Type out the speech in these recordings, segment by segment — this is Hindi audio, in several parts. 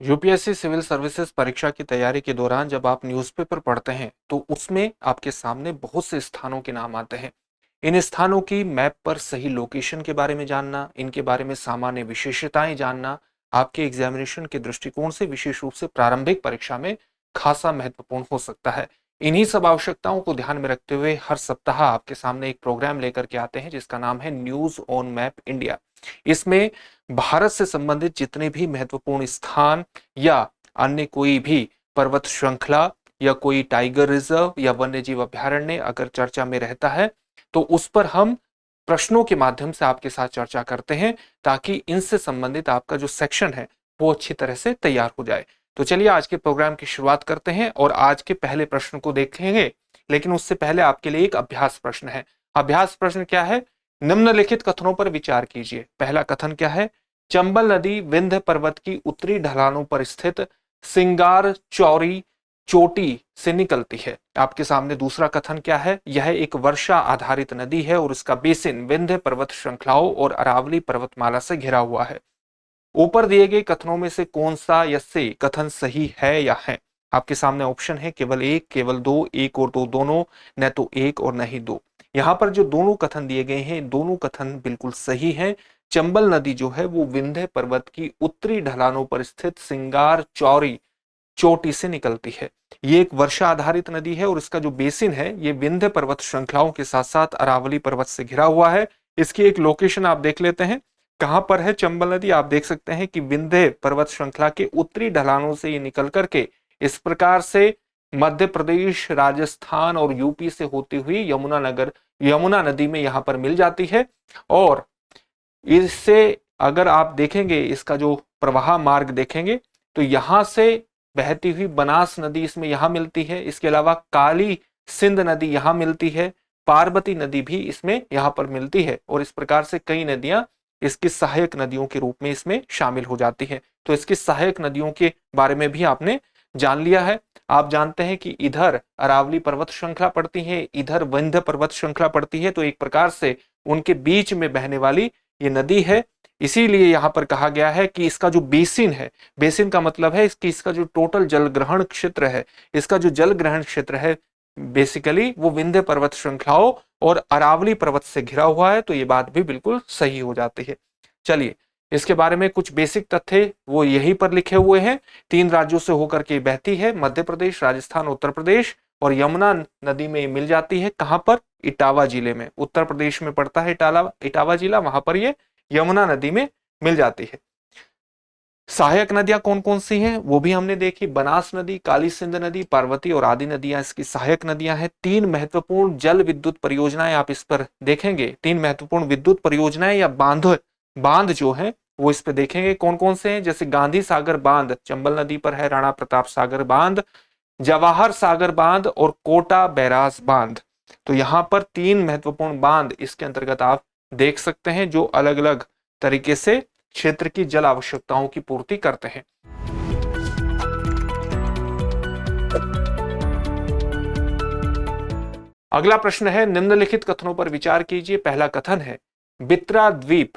यूपीएससी सिविल सर्विसेज परीक्षा की तैयारी के दौरान जब आप न्यूज़पेपर पढ़ते हैं तो उसमें आपके सामने बहुत से स्थानों के नाम आते हैं। इन स्थानों की मैप पर सही लोकेशन के बारे में जानना, इनके बारे में सामान्य विशेषताएं जानना आपके एग्जामिनेशन के दृष्टिकोण से विशेष रूप से प्रारंभिक परीक्षा में खासा महत्वपूर्ण हो सकता है। इन्हीं सब आवश्यकताओं को ध्यान में रखते हुए हर सप्ताह आपके सामने एक प्रोग्राम लेकर के आते हैं जिसका नाम है न्यूज ऑन मैप इंडिया। इसमें भारत से संबंधित जितने भी महत्वपूर्ण स्थान या अन्य कोई भी पर्वत श्रृंखला या कोई टाइगर रिजर्व या वन्यजीव अभयारण्य अगर चर्चा में रहता है तो उस पर हम प्रश्नों के माध्यम से आपके साथ चर्चा करते हैं ताकि इनसे संबंधित आपका जो सेक्शन है वो अच्छी तरह से तैयार हो जाए। तो चलिए आज के प्रोग्राम की शुरुआत करते हैं और आज के पहले प्रश्न को देखेंगे, लेकिन उससे पहले आपके लिए एक अभ्यास प्रश्न है। अभ्यास प्रश्न क्या है? निम्नलिखित कथनों पर विचार कीजिए। पहला कथन क्या है? चंबल नदी विंध्य पर्वत की उत्तरी ढलानों पर स्थित सिंगार चौरी चोटी से निकलती है। आपके सामने दूसरा कथन क्या है? यह एक वर्षा आधारित नदी है और इसका बेसिन विंध्य पर्वत श्रृंखलाओं और अरावली पर्वतमाला से घिरा हुआ है। ऊपर दिए गए कथनों में से कौन सा या से कथन सही है या है? आपके सामने ऑप्शन है केवल एक, केवल दो, एक और दो, दोनों, न तो एक और न ही दो। यहाँ पर जो दोनों कथन दिए गए हैं दोनों कथन बिल्कुल सही हैं। चंबल नदी जो है वो विंध्य पर्वत की उत्तरी ढलानों पर स्थित सिंगार चौरी चोटी से निकलती है। ये एक वर्षा आधारित नदी है और इसका जो बेसिन है ये विंध्य पर्वत श्रृंखलाओं के साथ साथ अरावली पर्वत से घिरा हुआ है। इसकी एक लोकेशन आप देख लेते हैं, कहां पर है चंबल नदी? आप देख सकते हैं कि विंध्य पर्वत श्रृंखला के उत्तरी ढलानों से ये निकल करके इस प्रकार से मध्य प्रदेश, राजस्थान और यूपी से होती हुई यमुना नदी में यहां पर मिल जाती है। और इससे अगर आप देखेंगे इसका जो प्रवाह मार्ग देखेंगे तो यहां से बहती हुई बनास नदी इसमें यहां मिलती है। इसके अलावा काली सिंध नदी यहां मिलती है, पार्वती नदी भी इसमें यहां पर मिलती है और इस प्रकार से कई नदियां इसकी सहायक नदियों के रूप में इसमें शामिल हो जाती है। तो इसकी सहायक नदियों के बारे में भी आपने जान लिया है। आप जानते हैं कि इधर अरावली पर्वत श्रृंखला पड़ती है, इधर विंध्य पर्वत श्रृंखला पड़ती है, तो एक प्रकार से उनके बीच में बहने वाली ये नदी है। इसीलिए यहां पर कहा गया है कि इसका जो बेसिन है, बेसिन का मतलब है इसका जो टोटल जल ग्रहण क्षेत्र है, इसका जो जल ग्रहण क्षेत्र है बेसिकली वो विंध्य पर्वत श्रृंखलाओं और अरावली पर्वत से घिरा हुआ है। तो ये बात भी बिल्कुल सही हो जाती है। चलिए इसके बारे में कुछ बेसिक तथ्य वो यहीं पर लिखे हुए हैं। 3 राज्यों से होकर के बहती है, मध्य प्रदेश, राजस्थान, उत्तर प्रदेश, और यमुना नदी में मिल जाती है। कहां पर? इटावा जिले में, उत्तर प्रदेश में पड़ता है इटावा जिला, वहां पर ये यमुना नदी में मिल जाती है। सहायक नदियां कौन कौन सी हैं वो भी हमने देखी। बनास नदी, काली सिंध नदी, पार्वती और आदि नदियां इसकी सहायक नदियां हैं। 3 महत्वपूर्ण जल विद्युत परियोजनाएं आप इस पर देखेंगे। 3 महत्वपूर्ण विद्युत परियोजनाएं या बांध जो है वो इस पे देखेंगे कौन कौन से हैं। जैसे गांधी सागर बांध चंबल नदी पर है, राणा प्रताप सागर बांध, जवाहर सागर बांध और कोटा बैराज बांध। तो यहां पर 3 महत्वपूर्ण बांध इसके अंतर्गत आप देख सकते हैं जो अलग अलग तरीके से क्षेत्र की जल आवश्यकताओं की पूर्ति करते हैं। अगला प्रश्न है निम्नलिखित कथनों पर विचार कीजिए। पहला कथन है बित्रा द्वीप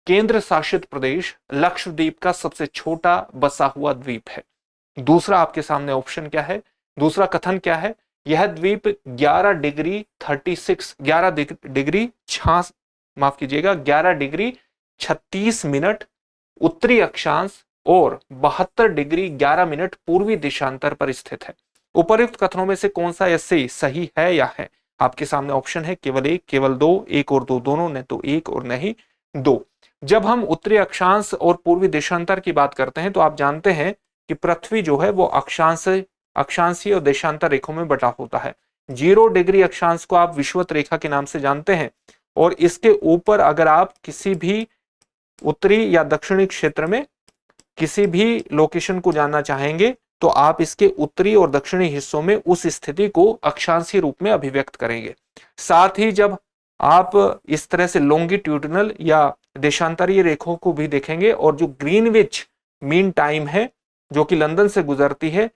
केंद्र शासित प्रदेश लक्षद्वीप का सबसे छोटा बसा हुआ द्वीप है। दूसरा आपके सामने ऑप्शन क्या है? दूसरा कथन क्या है? यह द्वीप 11 डिग्री 36 मिनट उत्तरी अक्षांश और 72 डिग्री 11 मिनट पूर्वी देशांतर पर स्थित है। उपर्युक्त कथनों में से कौन सा ऐसे सही है या है? आपके सामने ऑप्शन है केवल एक, केवल दो, एक और दो, दोनों, न तो एक और न ही दो। जब हम उत्तरी अक्षांश और पूर्वी देशांतर की बात करते हैं तो आप जानते हैं कि पृथ्वी जो है वो अक्षांशीय और देशांतर रेखाओं में बटा होता है। 0 डिग्री अक्षांश को आप विषुवत रेखा के नाम से जानते हैं और इसके ऊपर अगर आप किसी भी उत्तरी या दक्षिणी क्षेत्र में किसी भी लोकेशन को जानना चाहेंगे तो आप इसके उत्तरी और दक्षिणी हिस्सों में उस स्थिति को अक्षांशीय रूप में अभिव्यक्त करेंगे। साथ ही जब आप इस तरह से लॉन्गिट्यूडिनल या देशांतरीय रेखाओं को भी देखेंगे और जो ग्रीनविच मीन टाइम है जो कि लंदन से गुजरती है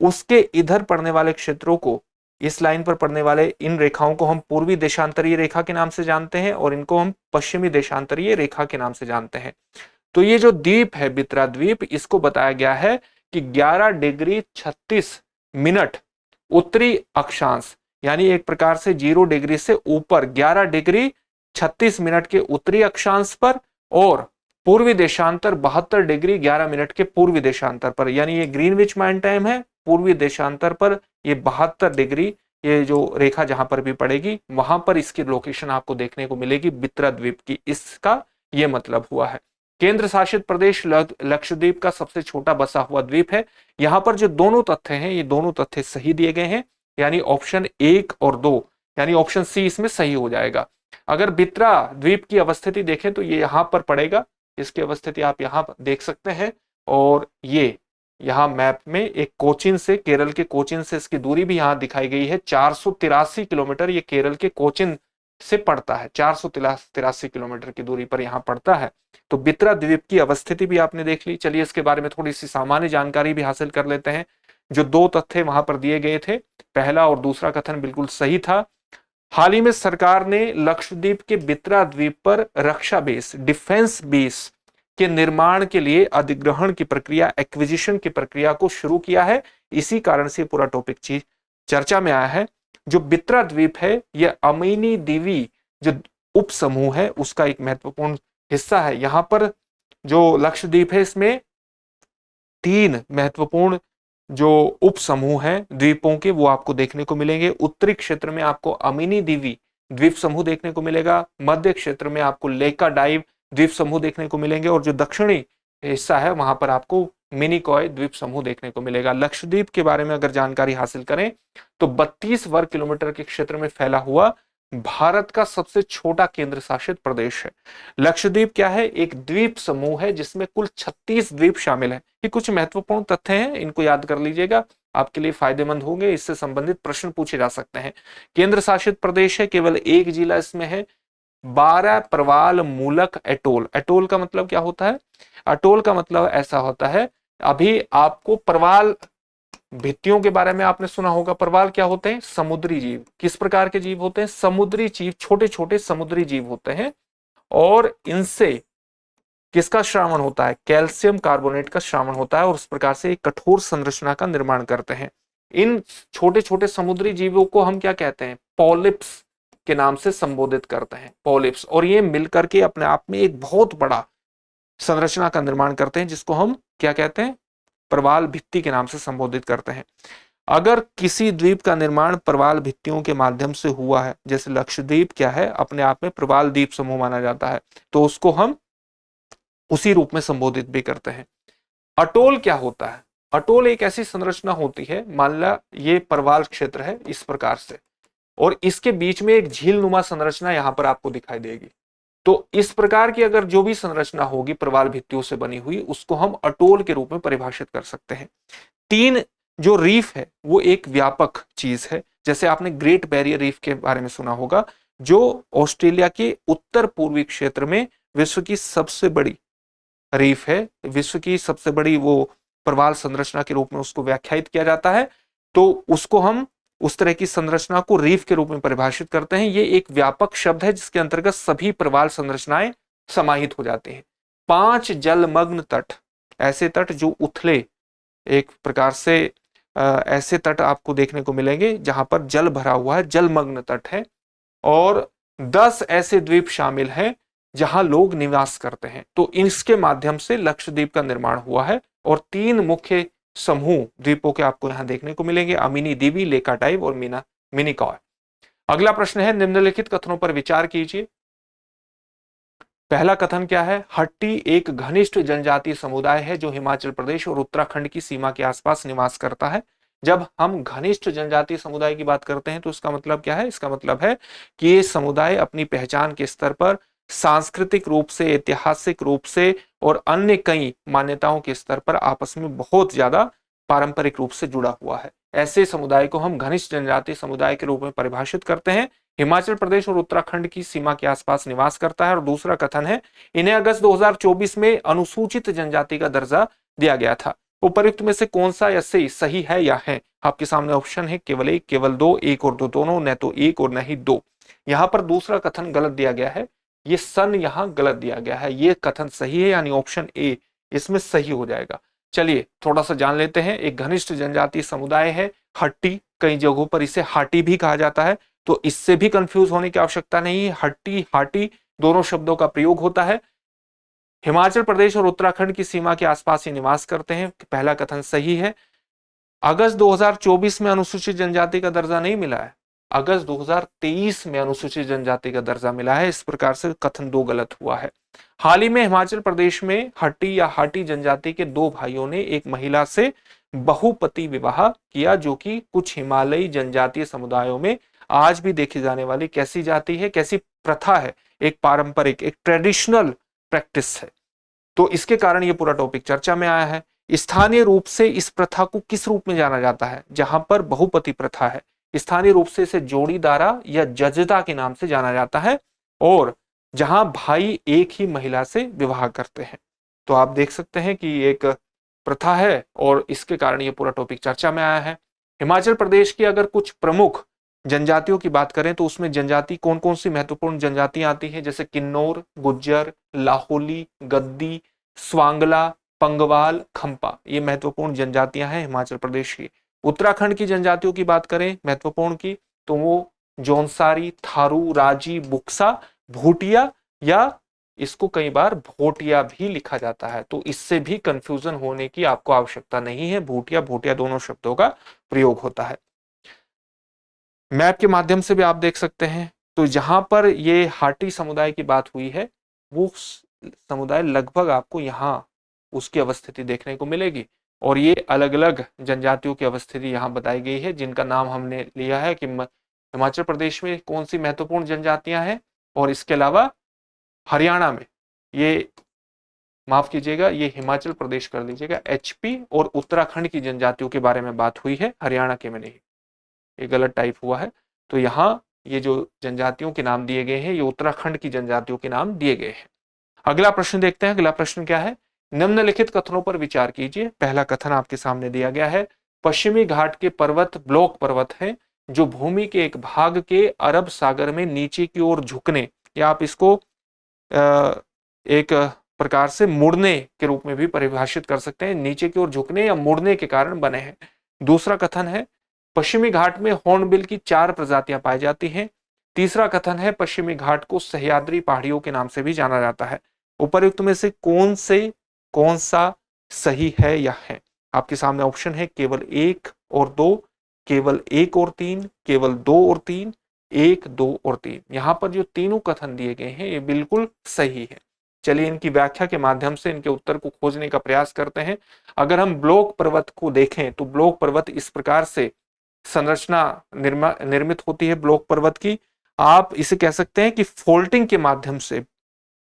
उसके इधर पड़ने वाले क्षेत्रों को, इस लाइन पर पड़ने वाले इन रेखाओं को हम पूर्वी देशांतरीय रेखा के नाम से जानते हैं और इनको हम पश्चिमी देशांतरीय रेखा के नाम से जानते हैं। तो ये जो द्वीप है बित्रा द्वीप, इसको बताया गया है कि 11 डिग्री 36 मिनट उत्तरी अक्षांश, यानी एक प्रकार से 0 डिग्री से ऊपर 11 डिग्री 36 मिनट के उत्तरी अक्षांश पर और पूर्वी देशांतर 72 डिग्री 11 मिनट के पूर्वी देशांतर पर, यानी ये ग्रीनविच मीन टाइम है, पूर्वी देशांतर पर ये 72 डिग्री, ये जो रेखा जहां पर भी पड़ेगी वहां पर इसकी लोकेशन आपको देखने को मिलेगी बित्रा द्वीप की। इसका ये मतलब हुआ है। केंद्र शासित प्रदेश लक्षद्वीप का सबसे छोटा बसा हुआ द्वीप है। यहां पर जो दोनों तथ्य हैं ये दोनों तथ्य सही दिए गए हैं, यानी ऑप्शन 1 और 2, यानी ऑप्शन सी इसमें सही हो जाएगा। अगर बित्रा द्वीप की अवस्थिति देखें तो ये यहां पर पड़ेगा, इसकी अवस्थिति आप यहां देख सकते हैं। और ये यहां मैप में एक कोचीन से, केरल के कोचीन से इसकी दूरी भी यहां दिखाई गई है 483 किलोमीटर, ये केरल के कोचीन से पड़ता है, 483 किलोमीटर की दूरी पर यहां पड़ता है। तो बित्रा द्वीप की अवस्थिति भी आपने देख ली। चलिए इसके बारे में थोड़ी सी सामान्य जानकारी भी हासिल कर लेते हैं। जो 2 तथ्य वहां पर दिए गए थे, पहला और दूसरा कथन बिल्कुल सही था। हाल ही में सरकार ने लक्षद्वीप के बित्रा द्वीप पर रक्षा बेस, डिफेंस बेस के निर्माण के लिए अधिग्रहण की प्रक्रिया, एक्विजिशन की प्रक्रिया को शुरू किया है। इसी कारण से पूरा टॉपिक चर्चा में आया है। जो बित्रा द्वीप है यह अमीनी दीवी जो उप समूह है उसका एक महत्वपूर्ण हिस्सा है। यहां पर जो लक्षद्वीप है इसमें 3 महत्वपूर्ण जो उप समूह हैं द्वीपों के वो आपको देखने को मिलेंगे। उत्तरी क्षेत्र में आपको अमीनी दीवी द्वीप समूह देखने को मिलेगा, मध्य क्षेत्र में आपको लेका डाइव द्वीप समूह देखने को मिलेंगे और जो दक्षिणी हिस्सा है वहां पर आपको मिनिकॉय द्वीप समूह देखने को मिलेगा। लक्षद्वीप के बारे में अगर जानकारी हासिल करें तो 32 वर्ग किलोमीटर के क्षेत्र में फैला हुआ भारत का सबसे छोटा केंद्र शासित प्रदेश है। लक्षद्वीप क्या है? एक द्वीप समूह है जिसमें कुल 36 द्वीप शामिल है। ये कुछ महत्वपूर्ण तथ्य हैं, इनको याद कर लीजिएगा, आपके लिए फायदेमंद होंगे, इससे संबंधित प्रश्न पूछे जा सकते हैं। केंद्र शासित प्रदेश है, केवल एक जिला इसमें है। 12 प्रवाल मूलक एटोल, एटोल का मतलब क्या होता है? एटोल का मतलब ऐसा होता है, अभी आपको प्रवाल भित्तियों के बारे में आपने सुना होगा। प्रवाल क्या होते हैं? समुद्री जीव। किस प्रकार के जीव होते हैं? समुद्री जीव, छोटे छोटे समुद्री जीव होते हैं और इनसे किसका श्रावण होता है? कैल्शियम कार्बोनेट का श्रावण होता है और उस प्रकार से एक कठोर संरचना का निर्माण करते हैं। इन छोटे छोटे समुद्री जीवों को हम क्या कहते हैं? पॉलिप्स के नाम से संबोधित करते हैं, पॉलिप्स। और ये मिलकर के अपने आप में एक बहुत बड़ा संरचना का निर्माण करते हैं जिसको हम क्या कहते हैं? प्रवाल भित्ति के नाम से संबोधित करते हैं। अगर किसी द्वीप का निर्माण प्रवाल भित्तियों के माध्यम से हुआ है, जैसे लक्षद्वीप क्या है, अपने आप में प्रवाल द्वीप समूह माना जाता है, तो उसको हम उसी रूप में संबोधित भी करते हैं। अटोल क्या होता है? अटोल एक ऐसी संरचना होती है, मान ला ये प्रवाल क्षेत्र है इस प्रकार से और इसके बीच में एक झील नुमा संरचना यहां पर आपको दिखाई देगी। तो इस प्रकार की अगर जो भी संरचना होगी प्रवाल भित्तियों से बनी हुई, उसको हम अटोल के रूप में परिभाषित कर सकते हैं। 3 जो रीफ है वो एक व्यापक चीज है। जैसे आपने ग्रेट बैरियर रीफ के बारे में सुना होगा, जो ऑस्ट्रेलिया के उत्तर पूर्वी क्षेत्र में विश्व की सबसे बड़ी रीफ है, विश्व की सबसे बड़ी वो प्रवाल संरचना के रूप में उसको व्याख्यायित किया जाता है। तो उसको हम उस तरह की संरचना को रीफ के रूप में परिभाषित करते हैं। ये एक व्यापक शब्द है जिसके अंतर्गत सभी प्रवाल संरचनाएं समाहित हो जाती हैं। 5 जलमग्न तट, ऐसे तट जो उथले, एक प्रकार से ऐसे तट आपको देखने को मिलेंगे जहां पर जल भरा हुआ है, जलमग्न तट है। और 10 ऐसे द्वीप शामिल हैं जहां लोग निवास करते हैं। तो इसके माध्यम से लक्षद्वीप का निर्माण हुआ है और 3 मुख्य समूह द्वीपों के आपको यहां देखने को मिलेंगे, अमीनी दीवी, लेका डाइव और मिनिकॉय। अगला प्रश्न है, निम्नलिखित कथनों पर विचार कीजिए। पहला कथन क्या है? हट्टी एक घनिष्ठ जनजातीय समुदाय है जो हिमाचल प्रदेश और उत्तराखंड की सीमा के आसपास निवास करता है। जब हम घनिष्ठ जनजातीय समुदाय की बात करते हैं तो इसका मतलब क्या है? इसका मतलब है कि ये समुदाय अपनी पहचान के स्तर पर सांस्कृतिक रूप से, ऐतिहासिक रूप से और अन्य कई मान्यताओं के स्तर पर आपस में बहुत ज्यादा पारंपरिक रूप से जुड़ा हुआ है। ऐसे समुदाय को हम घनिष्ठ जनजातीय समुदाय के रूप में परिभाषित करते हैं। हिमाचल प्रदेश और उत्तराखंड की सीमा के आसपास निवास करता है। और दूसरा कथन है, इन्हें अगस्त 2024 में अनुसूचित जनजाति का दर्जा दिया गया था। उपयुक्त में से कौन सा या सही है या है? आपके सामने ऑप्शन है केवल 1, केवल 2, 1 और 2 दोनों, न तो 1 और न ही 2। यहां पर दूसरा कथन गलत दिया गया है, ये सन यहां गलत दिया गया है। ये कथन सही है, यानी ऑप्शन ए इसमें सही हो जाएगा। चलिए थोड़ा सा जान लेते हैं। एक घनिष्ठ जनजातीय समुदाय है हट्टी, कई जगहों पर इसे हाटी भी कहा जाता है, तो इससे भी कंफ्यूज होने की आवश्यकता नहीं है। हट्टी हाटी दोनों शब्दों का प्रयोग होता है। हिमाचल प्रदेश और उत्तराखंड की सीमा के आसपास ही निवास करते हैं, पहला कथन सही है। अगस्त 2024 में अनुसूचित जनजाति का दर्जा नहीं मिला है, अगस्त 2023 में अनुसूचित जनजाति का दर्जा मिला है, इस प्रकार से कथन 2 गलत हुआ है। हाल ही में हिमाचल प्रदेश में हट्टी या हाटी जनजाति के 2 भाइयों ने एक महिला से बहुपति विवाह किया, जो कि कुछ हिमालयी जनजातीय समुदायों में आज भी देखी जाने वाली कैसी जाति है, कैसी प्रथा है, एक पारंपरिक, एक ट्रेडिशनल प्रैक्टिस है। तो इसके कारण ये पूरा टॉपिक चर्चा में आया है। स्थानीय रूप से इस प्रथा को किस रूप में जाना जाता है? जहां पर बहुपति प्रथा है, स्थानीय रूप से इसे जोड़ीदारा या जजदा के नाम से जाना जाता है, और जहां भाई एक ही महिला से विवाह करते हैं। तो आप देख सकते हैं कि एक प्रथा है और इसके कारण ये पूरा टॉपिक चर्चा में आया है। हिमाचल प्रदेश की अगर कुछ प्रमुख जनजातियों की बात करें तो उसमें जनजाति कौन कौन सी महत्वपूर्ण जनजातियां आती हैं, जैसे किन्नौर, गुज्जर, लाहौली, गद्दी, स्वांगला, पंगवाल, खंपा, ये महत्वपूर्ण जनजातियां हैं हिमाचल प्रदेश की। उत्तराखंड की जनजातियों की बात करें महत्वपूर्ण की, तो वो जौनसारी, थारू, राजी, बुक्सा, भूटिया, या इसको कई बार भोटिया भी लिखा जाता है, तो इससे भी कंफ्यूजन होने की आपको आवश्यकता नहीं है। भूटिया भोटिया दोनों शब्दों का प्रयोग होता है। मैप के माध्यम से भी आप देख सकते हैं, तो जहां पर ये हाटी समुदाय की बात हुई है, वो समुदाय लगभग आपको यहां उसकी अवस्थिति देखने को मिलेगी, और ये अलग अलग जनजातियों की अवस्थिति यहां बताई गई है, जिनका नाम हमने लिया है कि हिमाचल प्रदेश में कौन सी महत्वपूर्ण जनजातियां हैं, और इसके अलावा हरियाणा में, ये माफ कीजिएगा, ये हिमाचल प्रदेश कर लीजिएगा, एचपी और उत्तराखंड की जनजातियों के बारे में बात हुई है, हरियाणा के में नहीं, ये गलत टाइप हुआ है। तो यहाँ ये जो जनजातियों के नाम दिए गए हैं, ये उत्तराखंड की जनजातियों के नाम दिए गए हैं। अगला प्रश्न देखते हैं। अगला प्रश्न क्या है? निम्नलिखित कथनों पर विचार कीजिए। पहला कथन आपके सामने दिया गया है, पश्चिमी घाट के पर्वत ब्लॉक पर्वत हैं जो भूमि के एक भाग के अरब सागर में नीचे की ओर झुकने, या आप इसको एक प्रकार से मुड़ने के रूप में भी परिभाषित कर सकते हैं, नीचे की ओर झुकने या मुड़ने के कारण बने हैं। दूसरा कथन है, पश्चिमी घाट में हॉर्नबिल की 4 प्रजातियां पाई जाती हैं। तीसरा कथन है, पश्चिमी घाट को सह्याद्री पहाड़ियों के नाम से भी जाना जाता है। उपयुक्त में से कौन सा सही है या है? आपके सामने ऑप्शन है केवल 1 और 2, केवल 1 और 3, केवल 2 और 3, 1, 2 और 3। यहां पर जो तीनों कथन दिए गए हैं ये बिल्कुल सही है। चलिए इनकी व्याख्या के माध्यम से इनके उत्तर को खोजने का प्रयास करते हैं। अगर हम ब्लॉक पर्वत को देखें तो ब्लॉक पर्वत इस प्रकार से संरचना निर्मित होती है ब्लॉक पर्वत की। आप इसे कह सकते हैं कि फोल्टिंग के माध्यम से,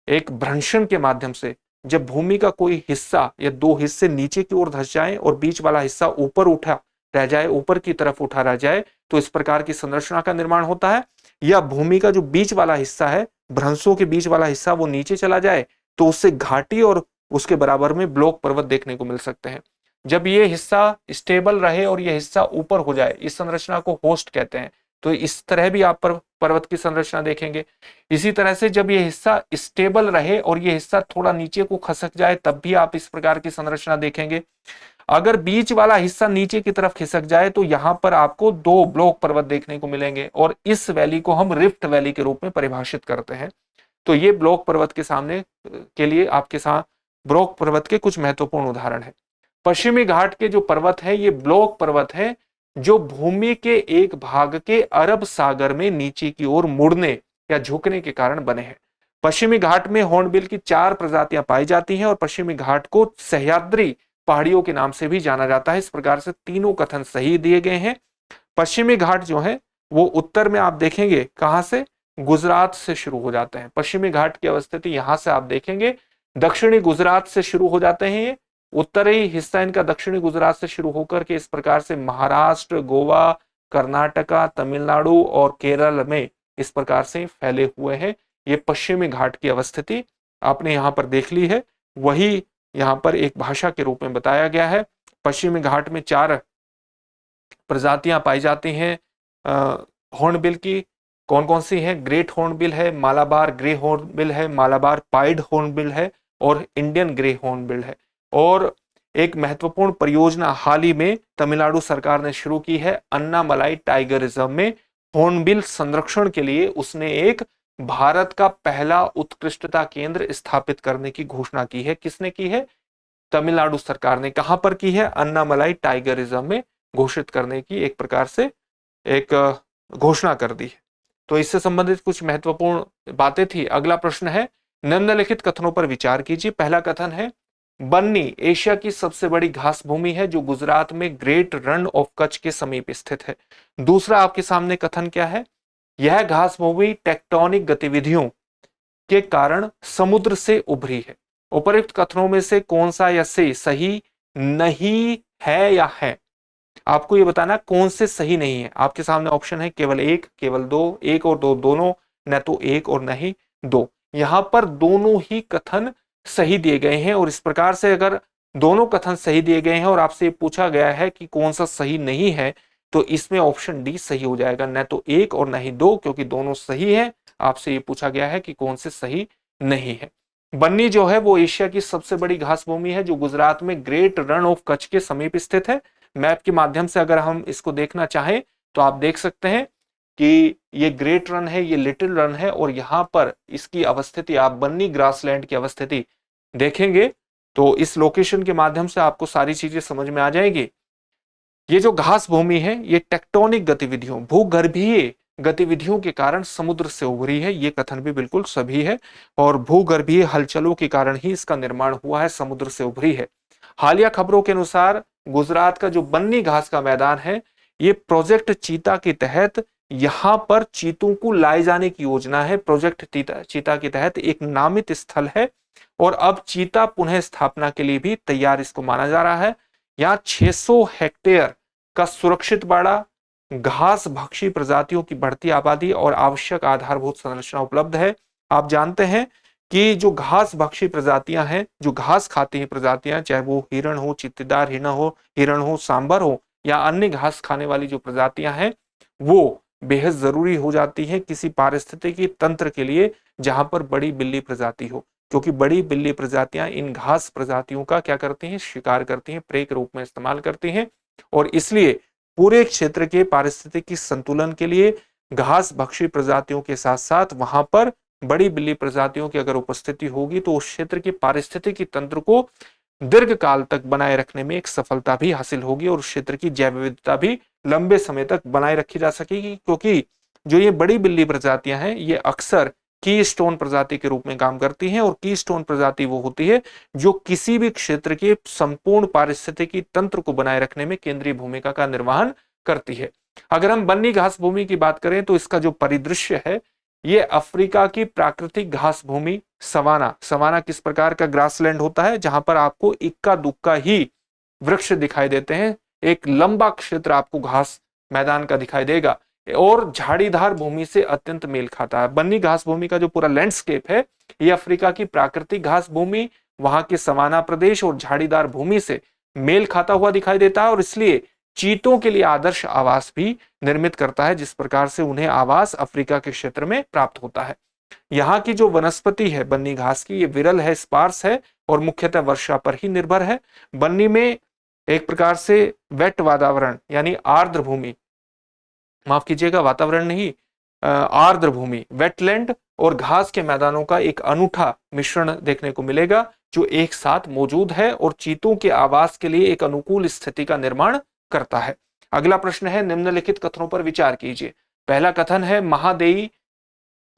एक भ्रंशन के माध्यम से, जब भूमि का कोई हिस्सा या 2 हिस्से नीचे की ओर धंस जाए और बीच वाला हिस्सा ऊपर उठा रह जाए, ऊपर की तरफ उठा रह जाए, तो इस प्रकार की संरचना का निर्माण होता है। या भूमि का जो बीच वाला हिस्सा है, भ्रंशों के बीच वाला हिस्सा, वो नीचे चला जाए, तो उससे घाटी और उसके बराबर में ब्लॉक पर्वत देखने को मिल सकते हैं। जब ये हिस्सा स्टेबल रहे और ये हिस्सा ऊपर हो जाए, इस संरचना को होस्ट कहते हैं। तो इस तरह भी आप पर्वत की संरचना देखेंगे। इसी तरह से जब ये हिस्सा स्टेबल रहे और ये हिस्सा थोड़ा नीचे को खसक जाए, तब भी आप इस प्रकार की संरचना देखेंगे। अगर बीच वाला हिस्सा नीचे की तरफ खिसक जाए तो यहां पर आपको 2 ब्लॉक पर्वत देखने को मिलेंगे, और इस वैली को हम रिफ्ट वैली के रूप में परिभाषित करते हैं। तो ये ब्लॉक पर्वत के सामने के लिए आपके साथ ब्लॉक पर्वत के कुछ महत्वपूर्ण उदाहरण है। पश्चिमी घाट के जो पर्वत है, ये ब्लॉक पर्वत है जो भूमि के एक भाग के अरब सागर में नीचे की ओर मुड़ने या झुकने के कारण बने हैं। पश्चिमी घाट में हॉर्नबिल की 4 प्रजातियां पाई जाती हैं और पश्चिमी घाट को सह्याद्री पहाड़ियों के नाम से भी जाना जाता है। इस प्रकार से तीनों कथन सही दिए गए हैं। पश्चिमी घाट जो है वो उत्तर में आप देखेंगे कहां से, गुजरात से शुरू हो जाते हैं। पश्चिमी घाट की अवस्थिति यहां से आप देखेंगे दक्षिणी गुजरात से शुरू हो जाते हैं। ये उत्तरी हिस्सा इनका दक्षिणी गुजरात से शुरू होकर के इस प्रकार से महाराष्ट्र, गोवा, कर्नाटका, तमिलनाडु और केरल में इस प्रकार से फैले हुए हैं। ये पश्चिमी घाट की अवस्थिति आपने यहां पर देख ली है, वही यहां पर एक भाषा के रूप में बताया गया है। पश्चिमी घाट में 4 प्रजातियां पाई जाती हैं हॉर्नबिल की। कौन कौन सी है? ग्रेट हॉर्नबिल है, मालाबार ग्रे हॉर्नबिल है, मालाबार पाइड हॉर्नबिल है और इंडियन ग्रे हॉर्नबिल है। और एक महत्वपूर्ण परियोजना हाल ही में तमिलनाडु सरकार ने शुरू की है। अन्नामलाई टाइगर रिजर्व में हॉर्नबिल संरक्षण के लिए उसने एक भारत का पहला उत्कृष्टता केंद्र स्थापित करने की घोषणा की है। किसने की है? तमिलनाडु सरकार ने। कहां पर की है? अन्नामलाई टाइगर रिजर्व में घोषित करने की एक प्रकार से एक घोषणा कर दी है। तो इससे संबंधित कुछ महत्वपूर्ण बातें थी। अगला प्रश्न है, निम्नलिखित कथनों पर विचार कीजिए। पहला कथन है, बन्नी एशिया की सबसे बड़ी घास भूमि है जो गुजरात में ग्रेट रन ऑफ कच्छ के समीप स्थित है। दूसरा आपके सामने कथन क्या है? यह घास भूमि टेक्टोनिक गतिविधियों के कारण समुद्र से उभरी है। उपर्युक्त कथनों में से कौन सा या से सही नहीं है या है? आपको यह बताना कौन से सही नहीं है। आपके सामने ऑप्शन है केवल एक, केवल दो, एक और दो, दोनों, न तो एक और नहीं दो। यहां पर दोनों ही कथन सही दिए गए हैं और इस प्रकार से अगर दोनों कथन सही दिए गए हैं और आपसे पूछा गया है कि कौन सा सही नहीं है, तो इसमें ऑप्शन डी सही हो जाएगा, न तो एक और न ही दो, क्योंकि दोनों सही है। आपसे ये पूछा गया है कि कौन से सही नहीं है। बन्नी जो है वो एशिया की सबसे बड़ी घास भूमि है जो गुजरात में ग्रेट रण ऑफ कच्छ के समीप स्थित है। मैप के माध्यम से अगर हम इसको देखना चाहें तो आप देख सकते हैं कि ये ग्रेट रन है, ये लिटिल रन है और यहां पर इसकी अवस्थिति, आप बन्नी ग्रासलैंड की अवस्थिति देखेंगे तो इस लोकेशन के माध्यम से आपको सारी चीजें समझ में आ जाएंगी। ये जो घास भूमि है ये टेक्टोनिक गतिविधियों, भूगर्भीय गतिविधियों के कारण समुद्र से उभरी है। ये कथन भी बिल्कुल सही है और भूगर्भीय हलचलों के कारण ही इसका निर्माण हुआ है, समुद्र से उभरी है। हालिया खबरों के अनुसार गुजरात का जो बन्नी घास का मैदान है, ये प्रोजेक्ट चीता के तहत यहां पर चीतों को लाए जाने की योजना है। प्रोजेक्ट चीता के तहत एक नामित स्थल है और अब चीता पुनः स्थापना के लिए भी तैयार इसको माना जा रहा है। यहाँ 600 हेक्टेयर का सुरक्षित बाड़ा, घास भक्षी प्रजातियों की बढ़ती आबादी और आवश्यक आधारभूत संरचना उपलब्ध है। आप जानते हैं कि जो घास भक्षी प्रजातियां हैं, जो घास खाती हैं प्रजातियां, चाहे वो हिरण हो, चित्तीदार हिरण हो, सांबर हो या अन्य घास खाने वाली जो प्रजातियां हैं, वो बेहद जरूरी हो जाती है किसी पारिस्थितिकी तंत्र के लिए जहां पर बड़ी बिल्ली प्रजाति हो, क्योंकि बड़ी बिल्ली प्रजातियां इन घास प्रजातियों का क्या करती हैं? शिकार करती हैं, प्रे के रूप में इस्तेमाल करती हैं। और इसलिए पूरे क्षेत्र के पारिस्थितिकी संतुलन के लिए घास भक्षी प्रजातियों के साथ साथ वहां पर बड़ी बिल्ली प्रजातियों की अगर उपस्थिति होगी तो उस क्षेत्र के पारिस्थितिकी तंत्र को दीर्घ काल तक बनाए रखने में एक सफलता भी हासिल होगी और उस क्षेत्र की जैव विविधता भी लंबे समय तक बनाए रखी जा सकेगी। क्योंकि जो ये बड़ी बिल्ली प्रजातियां हैं ये अक्सर की स्टोन प्रजाति के रूप में काम करती हैं और की स्टोन प्रजाति वो होती है जो किसी भी क्षेत्र के संपूर्ण पारिस्थितिकी तंत्र को बनाए रखने में केंद्रीय भूमिका का निर्वहन करती है। अगर हम बन्नी घास भूमि की बात करें तो इसका जो परिदृश्य है ये अफ्रीका की प्राकृतिक घास भूमि सवाना किस प्रकार का ग्रासलैंड होता है जहां पर आपको इक्का दुक्का ही वृक्ष दिखाई देते हैं, एक लंबा क्षेत्र आपको घास मैदान का दिखाई देगा और झाड़ीदार भूमि से अत्यंत मेल खाता है। बन्नी घास भूमि का जो पूरा लैंडस्केप है ये अफ्रीका की प्राकृतिक घास भूमि, वहां के सवाना प्रदेश और झाड़ीदार भूमि से मेल खाता हुआ दिखाई देता है और इसलिए चीतों के लिए आदर्श आवास भी निर्मित करता है, जिस प्रकार से उन्हें आवास अफ्रीका के क्षेत्र में प्राप्त होता है। यहाँ की जो वनस्पति है बन्नी घास की, ये विरल है, स्पार्स है और मुख्यतः वर्षा पर ही निर्भर है। बन्नी में एक प्रकार से वेट वातावरण यानी आर्द्र भूमि, माफ कीजिएगा वातावरण नहीं, आर्द्र भूमि, वेटलैंड और घास के मैदानों का एक अनूठा मिश्रण देखने को मिलेगा जो एक साथ मौजूद है और चीतों के आवास के लिए एक अनुकूल स्थिति का निर्माण करता है। अगला प्रश्न है, निम्नलिखित कथनों पर विचार कीजिए। पहला कथन है महादेई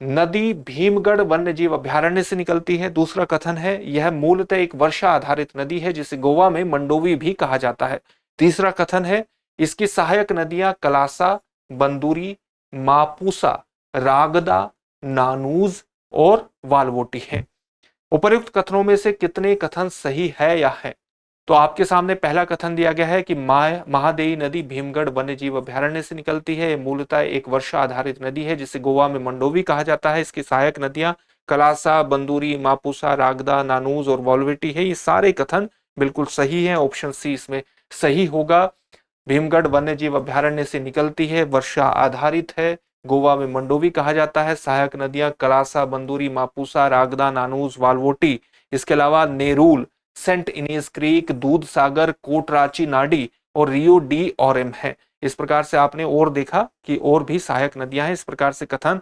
नदी भीमगढ़ वन्य जीव अभ्यारण्य से निकलती है। दूसरा कथन है यह मूलतः एक वर्षा आधारित नदी है जिसे गोवा में मंडोवी भी कहा जाता है। तीसरा कथन है इसकी सहायक नदियां कलासा, बंदूरी, मापूसा, रागदा, नानूज और वालवोटी है। उपर्युक्त कथनों में से कितने कथन सही है या है? तो आपके सामने पहला कथन दिया गया है कि महादेई नदी भीमगढ़ वन्य जीव अभ्यारण्य से निकलती है। मूलतः एक वर्षा आधारित नदी है जिसे गोवा में मंडोवी कहा जाता है। इसकी सहायक नदियां कलासा, बंदूरी, मापूसा, रागदा, नानूज और वालवेटी है। ये सारे कथन बिल्कुल सही है, ऑप्शन सी इसमें सही होगा। भीमगढ़ वन्य जीव अभ्यारण्य से निकलती है, वर्षा आधारित है, गोवा में मंडोवी कहा जाता है। सहायक नदियां कलासा, बंदूरी, मापूसा, रागदा, नानूज, वालवोटी, इसके अलावा नेरूल सेंट इनियस क्रीक, दूध सागर, कोटराची नाडी और रियो डी ऑरेम है। इस प्रकार से आपने और देखा कि और भी सहायक नदियां हैं। इस प्रकार से कथन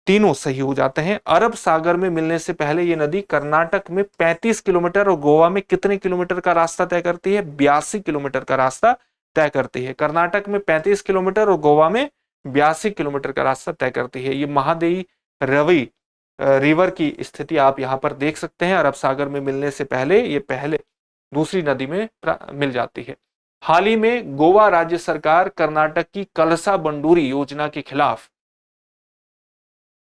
तीनों सही हो जाते हैं। अरब सागर में मिलने से पहले ये नदी कर्नाटक में 35 किलोमीटर और गोवा में कितने किलोमीटर का रास्ता तय करती है? 82 किलोमीटर का रास्ता तय करती है। कर्नाटक में 35 किलोमीटर और गोवा में 82 किलोमीटर का रास्ता तय करती है। ये महादेवी रवि रिवर की स्थिति आप यहां पर देख सकते हैं। अरब सागर में मिलने से पहले ये पहले दूसरी नदी में मिल जाती है। हाल ही में गोवा राज्य सरकार कर्नाटक की कलसा बंडूरी योजना के खिलाफ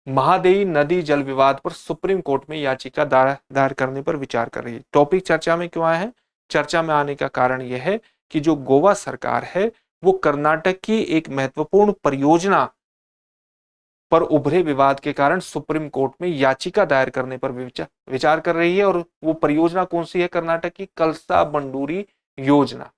महादेवी नदी जल विवाद पर सुप्रीम कोर्ट में याचिका दायर करने पर विचार कर रही है। टॉपिक चर्चा में क्यों आया है? चर्चा में आने का कारण यह है कि जो गोवा सरकार है वो कर्नाटक की एक महत्वपूर्ण परियोजना पर उभरे विवाद के कारण सुप्रीम कोर्ट में याचिका दायर करने पर विचार कर रही है। और वो परियोजना कौन सी है? कर्नाटक की कलसा बंडूरी योजना।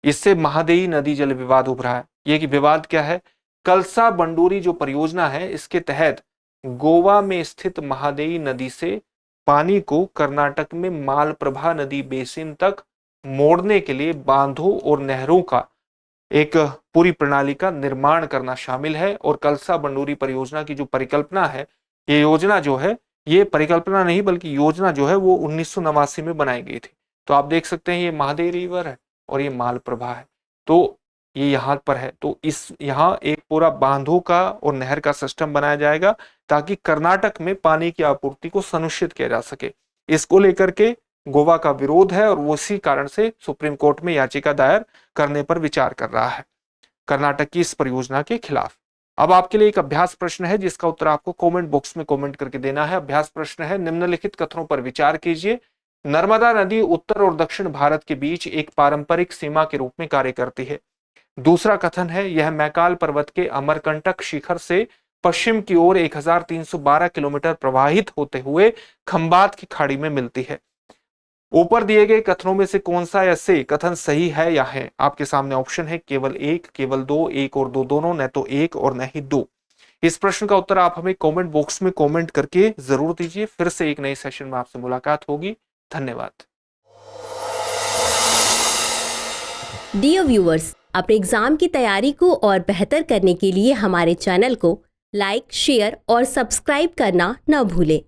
इससे महादेवी नदी जल विवाद उभरा है। ये कि विवाद क्या है? कलसा बंडूरी जो परियोजना है इसके तहत गोवा में स्थित महादेवी नदी से पानी को कर्नाटक में मालप्रभा नदी बेसिन तक मोड़ने के लिए बांधों और नहरों का एक पूरी प्रणाली का निर्माण करना शामिल है। और कलसा बंडूरी परियोजना की जो परिकल्पना है, ये योजना जो है, ये परिकल्पना नहीं बल्कि योजना जो है वो 1989 में बनाई गई थी। तो आप देख सकते हैं ये महादेवी रिवर है और ये मालप्रभा है, तो ये यहाँ पर है। तो इस यहाँ एक पूरा बांधों का और नहर का सिस्टम बनाया जाएगा ताकि कर्नाटक में पानी की आपूर्ति को सुनिश्चित किया जा सके। इसको लेकर के गोवा का विरोध है और वो इसी कारण से सुप्रीम कोर्ट में याचिका दायर करने पर विचार कर रहा है कर्नाटक की इस परियोजना के खिलाफ। अब आपके लिए एक अभ्यास प्रश्न है जिसका उत्तर आपको कमेंट बॉक्स में कमेंट करके देना है। अभ्यास प्रश्न है, निम्नलिखित कथनों पर विचार कीजिए। नर्मदा नदी उत्तर और दक्षिण भारत के बीच एक पारंपरिक सीमा के रूप में कार्य करती है। दूसरा कथन है, यह मैकाल पर्वत के अमरकंटक शिखर से पश्चिम की ओर 1312 किलोमीटर प्रवाहित होते हुए खंबात की खाड़ी में मिलती है। ऊपर दिए गए कथनों में से कौन सा ऐसे कथन सही है या है? आपके सामने ऑप्शन है केवल एक, केवल दो, एक और दो दोनों, न तो एक और न ही दो। इस प्रश्न का उत्तर आप हमें कमेंट बॉक्स में कमेंट करके जरूर दीजिए। फिर से एक नए सेशन में आपसे मुलाकात होगी। धन्यवाद। डियर व्यूअर्स, अपने एग्जाम की तैयारी को और बेहतर करने के लिए हमारे चैनल को लाइक, शेयर और सब्सक्राइब करना न भूलें।